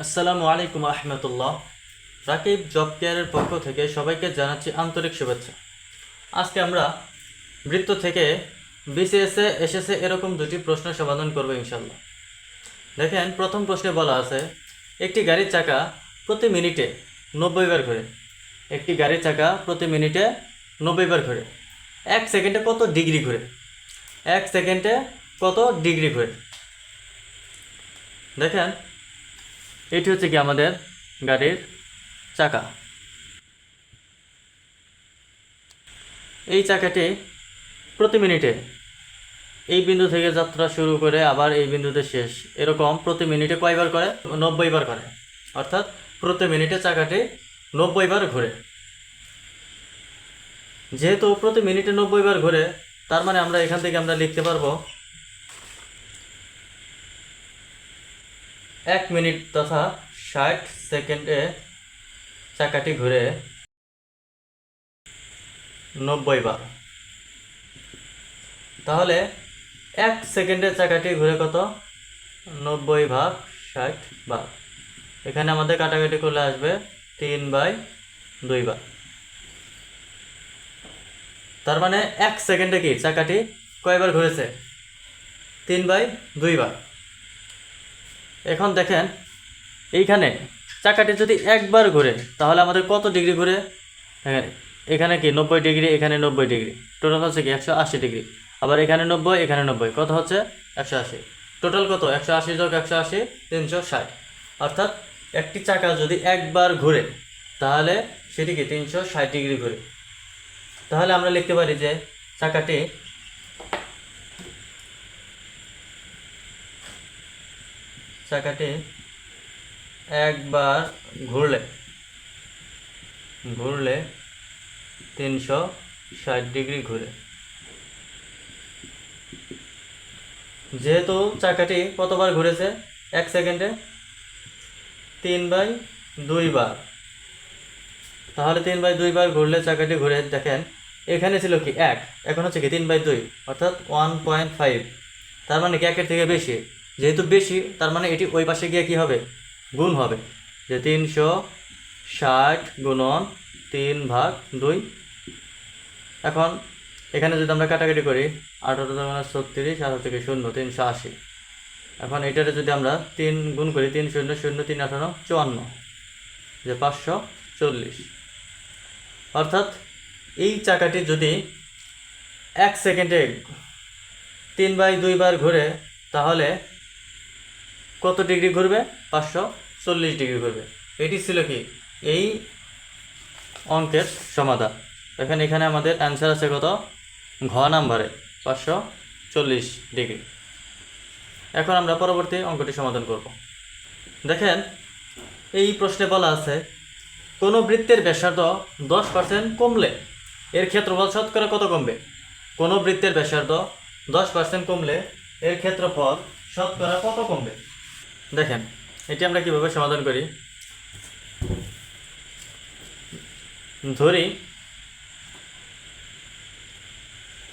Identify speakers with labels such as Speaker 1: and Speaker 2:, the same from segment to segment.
Speaker 1: আসসালামু আলাইকুম রহমতুল্লাহ। রাকিব জব কেয়ারের পক্ষ থেকে সবাইকে জানাচ্ছি আন্তরিক শুভেচ্ছা। আজকে আমরা বৃত্ত থেকে বিসিএসে এসেছে এরকম দুটি প্রশ্ন সমাধান করব ইনশাল্লাহ। দেখেন, প্রথম প্রশ্নে বলা আছে একটি গাড়ির চাকা প্রতি মিনিটে 90 বার ঘোরে। একটি গাড়ির চাকা প্রতি মিনিটে 90 বার ঘোরে। 1 সেকেন্ডে কত ডিগ্রি ঘুরে? 1 সেকেন্ডে কত ডিগ্রি ঘুরে? দেখেন, এটি হচ্ছে কি আমাদের গাড়ির চাকা। এই চাকাটি প্রতি মিনিটে এই বিন্দু থেকে যাত্রা শুরু করে আবার এই বিন্দুতে শেষ, এরকম প্রতি মিনিটে কয়বার করে? 90 বার করে। অর্থাৎ প্রতি মিনিটে চাকাটি 90 বার ঘুরে। যেহেতু প্রতি মিনিটে 90 বার ঘুরে, তার মানে আমরা এখান থেকে আমরা লিখতে পারবো 1 মিনিট তথা 60 সেকেন্ডে চাকাটি ঘুরে 90 বার। তাহলে 1 সেকেন্ডে চাকাটি ঘুরে কত? 90 ভাগ 60 বার। এখানে আমাদের কাটাকাটি করলে আসবে 3/2 বার। তার মানে 1 সেকেন্ডে কি চাকাটি কয়বার ঘুরেছে? 3/2 বার। এখন দেখেন, এইখানে চাকাটি যদি একবার ঘুরে তাহলে আমাদের কত ডিগ্রি ঘুরে? এখানে কি 90 ডিগ্রি, এখানে 90 ডিগ্রি, টোটাল হচ্ছে কি 180 ডিগ্রি। আবার এখানে 90, এখানে 90, কত হচ্ছে? 180। টোটাল কত? 180 যোগ 180 360। অর্থাৎ একটি চাকা যদি একবার ঘুরে তাহলে সেটি কি 360 ডিগ্রি ঘুরে। তাহলে আমরা লিখতে পারি যে চাকাটি একবার ঘুরলে 360 ডিগ্রি ঘুরে। যেহেতু চাকাটি কতবার ঘুরেছে 1 সেকেন্ডে? 3/2 বার। তাহলে 3/2 বার ঘুরলে চাকাটি ঘুরে, দেখেন এখানে ছিল কি 1, এখন হচ্ছে কি 3/2, অর্থাৎ 1.5। তার মানে কি 1-এর থেকে বেশি। যেহেতু বেশি, তার মানে এটি ওই পাশে গিয়ে কি হবে? গুণ হবে, যে 360 গুণন 3/2। এখন এখানে যদি আমরা কাটাকাটি করি, 18×36, 18 থেকে 0, 380। এখন এটারে যদি আমরা 3 গুণ করি, 3 0 0 3 18 54, যে 540। অর্থাৎ এই চাকাটি যদি 1 সেকেন্ডে 3/2 বার ঘুরে তাহলে কত ডিগ্রি ঘুরবে? 540 ডিগ্রি ঘুরবে। এটি ছিল কি এই অঙ্কের সমাধান। এখানে আমাদের অ্যান্সার আছে কত? ঘ নাম্বারে 540 ডিগ্রি। এখন আমরা পরবর্তী অঙ্কটি সমাধান করব। দেখেন, এই প্রশ্নে বলা আছে কোনো বৃত্তের ব্যাসার্ধ 10% কমলে এর ক্ষেত্রফল শতকরা কত কমবে? কোনো বৃত্তের ব্যাসার্ধ 10% কমলে এর ক্ষেত্রফল শতকরা কত কমবে? দেখেন, এটি আমরা কিভাবে সমাধান করি। ধরি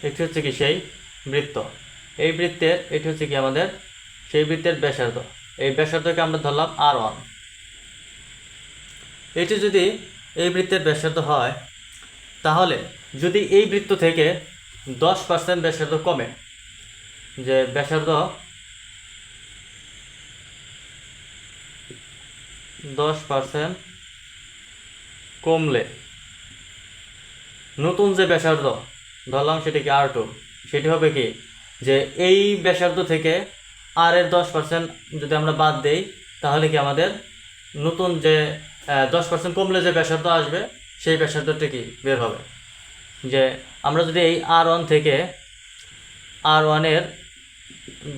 Speaker 1: এটি হচ্ছে কি সেই বৃত্ত। এই বৃত্তের এটি হচ্ছে কি আমাদের সেই বৃত্তের ব্যাসার্ধ। এই ব্যাসার্ধকে আমরা ধরলাম R1। এটি যদি এই বৃত্তের ব্যাসার্ধ হয়, তাহলে যদি এই বৃত্ত থেকে 10% ব্যাসার্ধ কমে, যে ব্যাসার্ধ 10% কমলে নতুন যে ব্যাসার্ধ ধরলাম সেটি কি R2, সেটি হবে কি যে এই ব্যাসার্ধ থেকে আর এর 10% যদি আমরা বাদ দেই, তাহলে কি আমাদের নতুন যে 10% কমলে যে ব্যাসার্ধ আসবে সেই ব্যাসার্ধটি কি বের হবে। যে আমরা যদি এই R1 থেকে R1 এর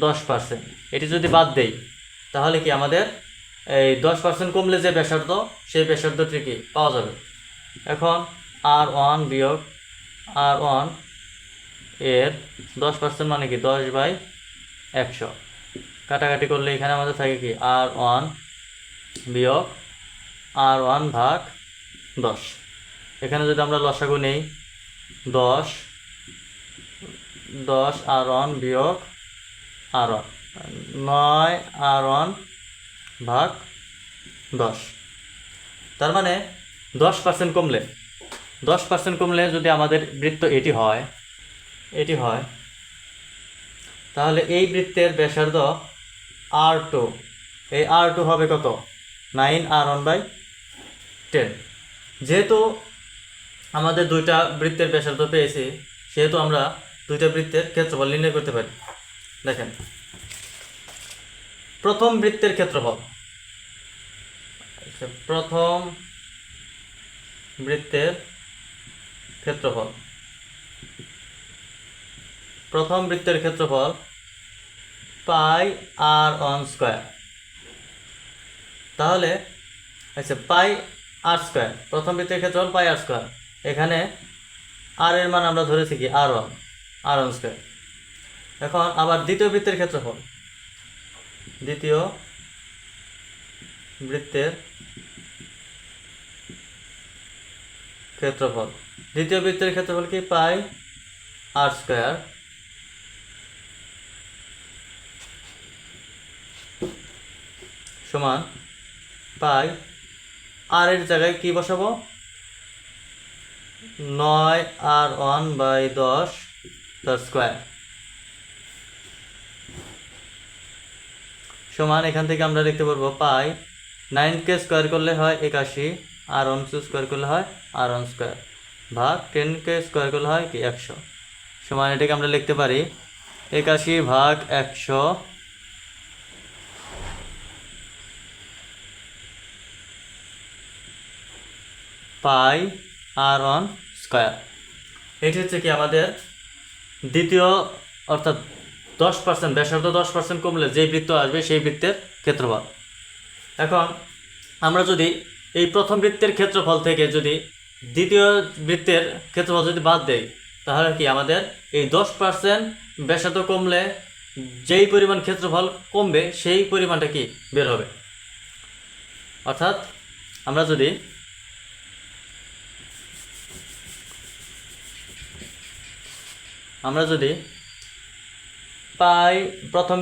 Speaker 1: 10% এটি যদি বাদ দেই, তাহলে কি আমাদের এই 10% কমলে যে ব্যাসার্ধ সেই ব্যাসার্ধটি কি পাওয়া যাবে। এখন R1 বিয়োগ R1 এর 10% মানে কি 10/100। কাটাকাটি করলে এখানে আমাদের থাকে কি R1 বিয়োগ R1 ভাগ 10। এখানে যদি আমরা লসাগু নেই, 10 R1 বিয়োগ R1, 9 R1 ভাগ 10। তার মানে 10% কমলে 10% কমলে যদি আমাদের বৃত্ত এটি হয় তাহলে এই বৃত্তের ব্যাসার্ধ R2, এই R2 হবে কত? 9R1/10। যেহেতু আমাদের দুইটা বৃত্তের ব্যাসার্ধ পেয়েছি, সেহেতু আমরা দুইটা বৃত্তের ক্ষেত্রফল নির্ণয় করতে পারি। দেখেন, প্রথম বৃত্তের ক্ষেত্রফল, প্রথম বৃত্তের ক্ষেত্রফল πr1²। তাহলে আচ্ছা, πr², প্রথম বৃত্তের ক্ষেত্রফল πr²। এখানে আর এর মান আমরা ধরেছি কি r1²। এখন আবার দ্বিতীয় বৃত্তের ক্ষেত্রফল দ্বিতীয় বৃত্তের ক্ষেত্রফল কি πr² সমান পাই, আর এর জায়গায় কি বসাবো? 9r1/10 তার স্কোয়ার সমান, এখান থেকে আমরা লিখতে পারবো পাই 9কে স্কোয়ার করলে হয় 81, r1 স্কোয়ার করলে হয় r1² ভাগ 10কে স্কোয়ার করলে হয় কি 100 সমান, এটাকে আমরা লিখতে পারি 81/100 πr1²। এটি হচ্ছে কি আমাদের দ্বিতীয়, অর্থাৎ 10%, ব্যাসার্ধ 10% কমলে যেই বৃত্ত আসবে সেই বৃত্তের ক্ষেত্রফল। এখন আমরা যদি এই প্রথম বৃত্তের ক্ষেত্রফল থেকে যদি দ্বিতীয় বৃত্তের ক্ষেত্রফল যদি বাদ দেই, তাহলে কি আমাদের এই 10% ব্যাসার্ধ কমলে যেই পরিমাণ ক্ষেত্রফল কমবে সেই পরিমাণটা কি বের হবে। অর্থাৎ আমরা যদি পাই প্রথম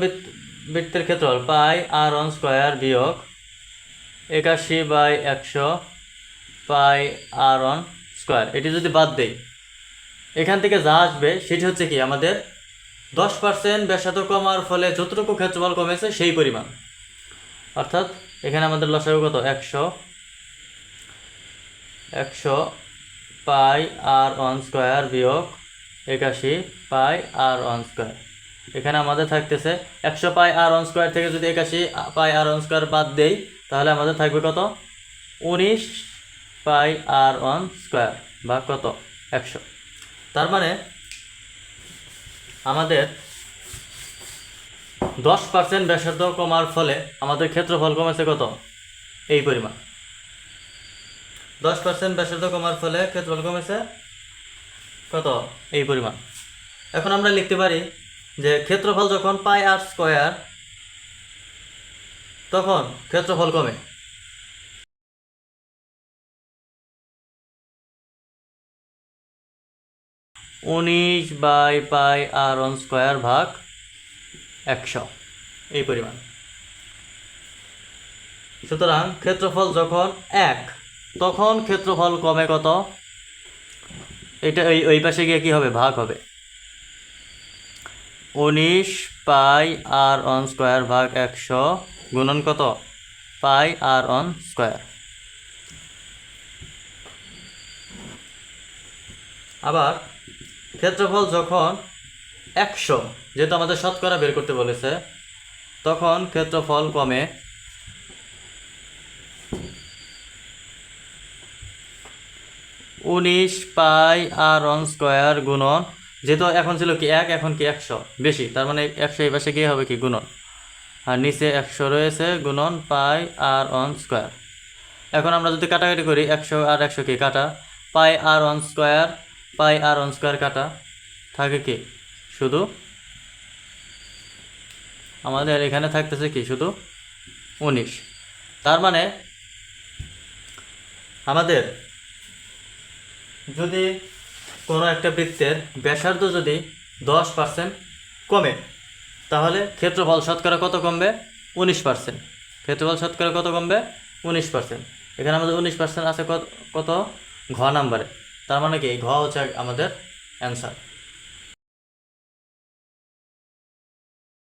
Speaker 1: বৃত্তের ক্ষেত্রফল πr1² বিয়োগ 81/100 πr1², এটি যদি বাদ দেই, এখান থেকে যা আসবে সেটি হচ্ছে কি আমাদের 10% ব্যাসার্ধ কমার ফলে যতটুকু ক্ষেত্রফল কমেছে সেই পরিমাণ। অর্থাৎ এখানে আমাদের লসাগু কত? 100 πr1² বিয়োগ 81 πr1²। এখানে আমাদের থাকতেছে 100 πr1² থেকে যদি 81 πr1² বাদ দেই, তাহলে আমাদের থাকবে কত? 19 πr1² বা কত? 100। তার মানে আমাদের 10% ব্যাসার্ধ কমার ফলে আমাদের ক্ষেত্রফল কমেছে কত? এই পরিমাণ। 10% ব্যাসার্ধ কমার ফলে ক্ষেত্রফল কমেছে কত? এই পরিমাণ। এখন আমরা লিখতে পারি যে ক্ষেত্রফল যখন πr², তখন ক্ষেত্রফল কমে 19/πr1² ভাগ 100 এই পরিমাণ। সুতরাং ক্ষেত্রফল যখন 1, তখন ক্ষেত্রফল কমে কত? এটা ওই পাশে গিয়ে কি হবে? ভাগ হবে। 19 πr1² ভাগ 100 গুণন কত? πr1²। আবার ক্ষেত্রফল যখন 100, যেহেতু আমাদের শতকরা বের করতে বলেছে, তখন ক্ষেত্রফল কমে 19 πr1² গুণন, যেহেতু এখন ছিল কি 1, এখন কি 100 বেশি, তার মানে 100 এই পাশে গিয়ে হবে কি গুণন, আর নিচে 100 রয়েছে গুণন πr1²। এখন আমরা যদি কাটাকাটি করি, 100 আর 100 কি কাটা, πr1² কাটা, থাকে কি শুধু আমাদের এখানে থাকতেছে কি শুধু 19। তার মানে আমাদের যদি কোনো একটা বৃত্তের ব্যাসার্ধ যদি 10% কমে, তাহলে ক্ষেত্রফল শতকরা কত কমবে? 19%। ক্ষেত্রফল শতকরা কত কমবে? 19%। এখানে আমাদের 19% আছে কত কত ঘ নাম্বারে, তার মানে কি ঘ হচ্ছে আমাদের অ্যান্সার।